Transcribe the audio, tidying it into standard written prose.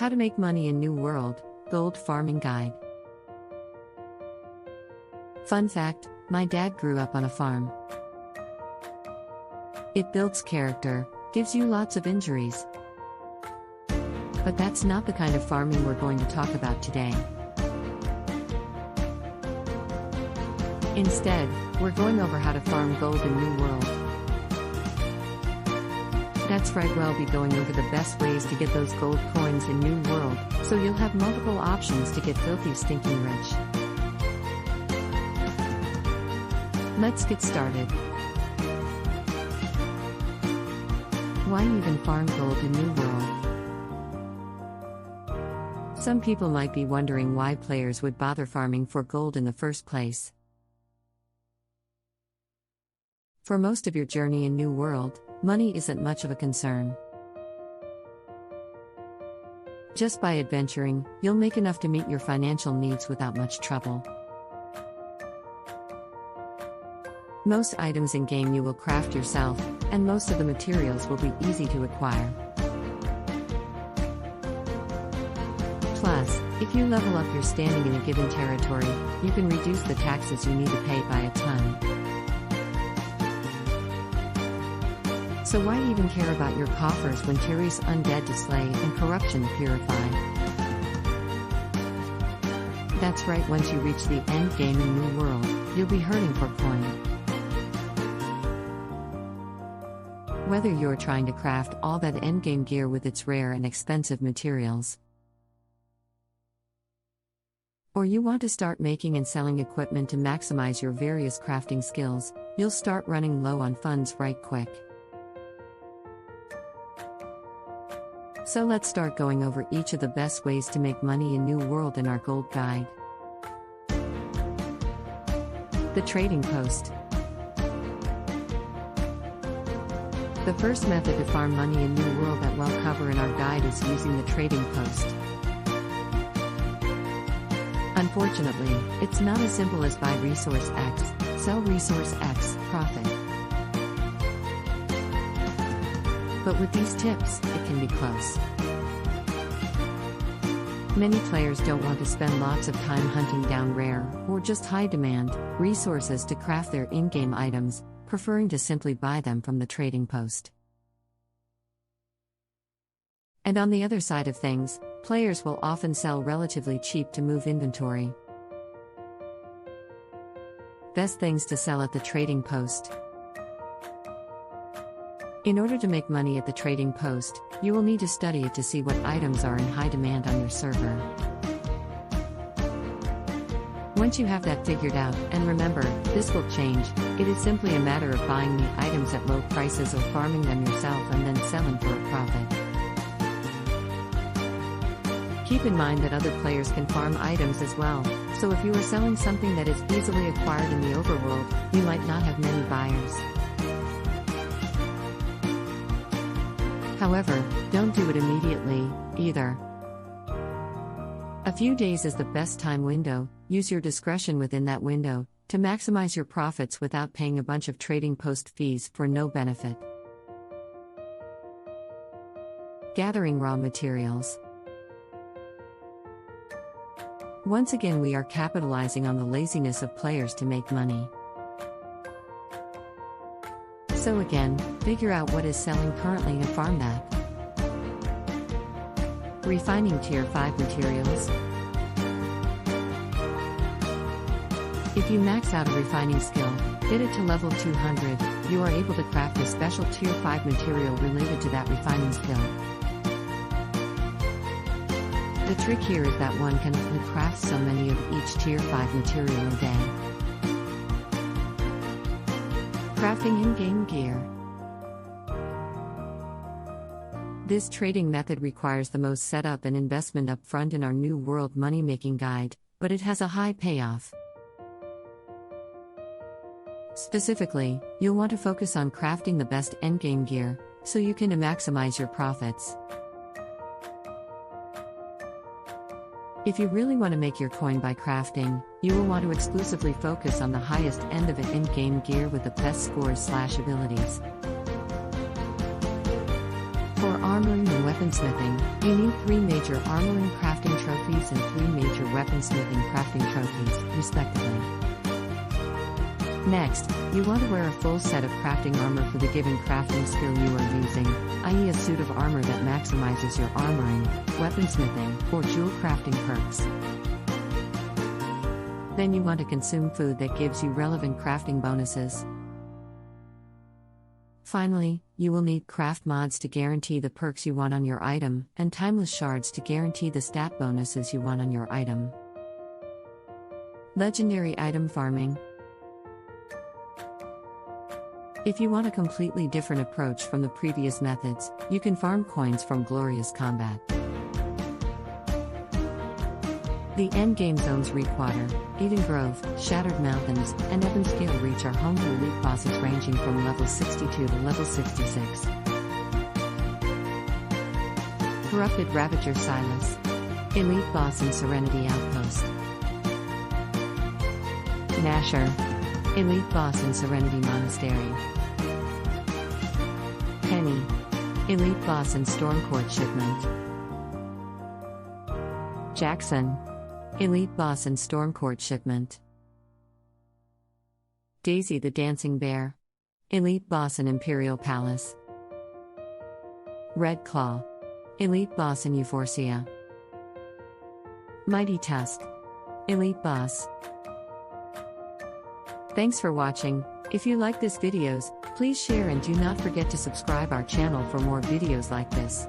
How to Make Money in New World, Gold Farming Guide. Fun fact, my dad grew up on a farm. It builds character, gives you lots of injuries. But that's not the kind of farming we're going to talk about today. Instead, we're going over how to farm gold in New World. That's right, we'll be going over the best ways to get those gold coins in New World, so you'll have multiple options to get filthy stinking rich. Let's get started. Why even farm gold in New World? Some people might be wondering why players would bother farming for gold in the first place. For most of your journey in New World, money isn't much of a concern. Just by adventuring, you'll make enough to meet your financial needs without much trouble. Most items in-game you will craft yourself, and most of the materials will be easy to acquire. Plus, if you level up your standing in a given territory, you can reduce the taxes you need to pay by a ton. So why even care about your coffers when Tyr's undead to slay and corruption to purify? That's right, once you reach the end game in New World, you'll be hurting for coin. Whether you're trying to craft all that endgame gear with its rare and expensive materials, or you want to start making and selling equipment to maximize your various crafting skills, you'll start running low on funds right quick. So let's start going over each of the best ways to make money in New World in our gold guide. The Trading Post. The first method to farm money in New World that we'll cover in our guide is using the Trading Post. Unfortunately, it's not as simple as buy resource X, sell resource X, profit. But with these tips, it can be close. Many players don't want to spend lots of time hunting down rare, or just high-demand, resources to craft their in-game items, preferring to simply buy them from the Trading Post. And on the other side of things, players will often sell relatively cheap to move inventory. Best things to sell at the Trading Post. In order to make money at the Trading Post, you will need to study it to see what items are in high demand on your server. Once you have that figured out, and remember, this will change, it is simply a matter of buying the items at low prices or farming them yourself and then selling for a profit. Keep in mind that other players can farm items as well, so if you are selling something that is easily acquired in the overworld, you might not have many buyers. However, don't do it immediately, either. A few days is the best time window. Use your discretion within that window to maximize your profits without paying a bunch of Trading Post fees for no benefit. Gathering raw materials. Once again, we are capitalizing on the laziness of players to make money. So again, figure out what is selling currently and farm that. Refining Tier 5 materials. If you max out a refining skill, get it to level 200, you are able to craft a special Tier 5 material related to that refining skill. The trick here is that one can only craft so many of each Tier 5 material a day. Crafting in-game gear. This trading method requires the most setup and investment up front in our New World money-making guide, but it has a high payoff. Specifically, you'll want to focus on crafting the best endgame gear, so you can maximize your profits. If you really want to make your coin by crafting, you will want to exclusively focus on the highest end of it in-game gear with the best scores/abilities. For armoring and weapon Weaponsmithing, you need 3 major armor and crafting trophies and 3 major weaponsmithing crafting trophies, respectively. Next, you want to wear a full set of crafting armor for the given crafting skill you are using, i.e. a suit of armor that maximizes your armoring, weaponsmithing, or jewel crafting perks. Then you want to consume food that gives you relevant crafting bonuses. Finally, you will need craft mods to guarantee the perks you want on your item, and timeless shards to guarantee the stat bonuses you want on your item. Legendary item farming. If you want a completely different approach from the previous methods, you can farm coins from Glorious Combat. The endgame zones Reekwater, Eden Grove, Shattered Mountains, and Evanscale Reach are home to elite bosses ranging from level 62 to level 66. Corrupted Ravager Silas. Elite boss in Serenity Outpost. Nasher. Elite boss in Serenity Monastery. Penny. Elite boss in Stormcourt Shipment. Jackson. Elite boss in Stormcourt Shipment. Daisy the Dancing Bear. Elite boss in Imperial Palace. Red Claw. Elite boss in Euphorsia. Mighty Tusk. Elite boss. Thanks for watching. If you like this videos, please share and do not forget to subscribe our channel for more videos like this.